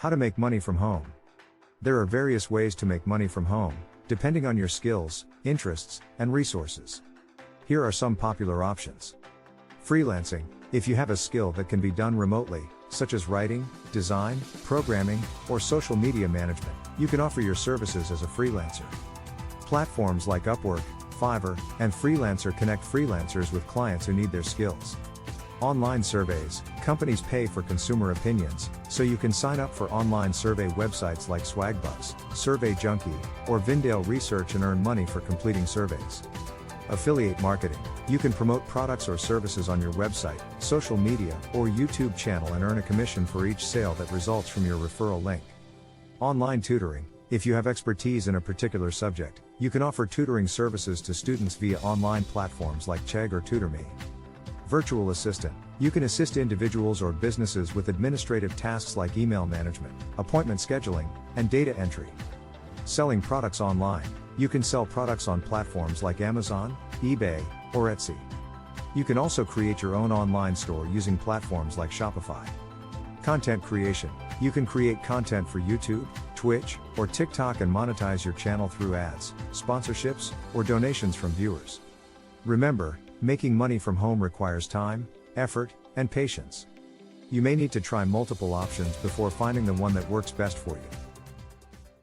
How to make money from home. There are various ways to make money from home, depending on your skills, interests, and resources. Here are some popular options. Freelancing. If you have a skill that can be done remotely, such as writing, design, programming, or social media management, you can offer your services as a freelancer. Platforms like Upwork, Fiverr, and Freelancer connect freelancers with clients who need their skills. Online surveys. Companies pay for consumer opinions, so you can sign up for online survey websites like Swagbucks, Survey Junkie, or Vindale Research and earn money for completing surveys. Affiliate marketing. You can promote products or services on your website, social media, or YouTube channel and earn a commission for each sale that results from your referral link. Online tutoring. If you have expertise in a particular subject, you can offer tutoring services to students via online platforms like Chegg or TutorMe. Virtual assistant. You can assist individuals or businesses with administrative tasks like email management, appointment scheduling, and data entry. Selling products online. You can sell products on platforms like Amazon, eBay, or Etsy. You can also create your own online store using platforms like Shopify. Content creation. You can create content for YouTube, Twitch, or TikTok and monetize your channel through ads, sponsorships, or donations from viewers. Remember, making money from home requires time, effort, and patience. You may need to try multiple options before finding the one that works best for you.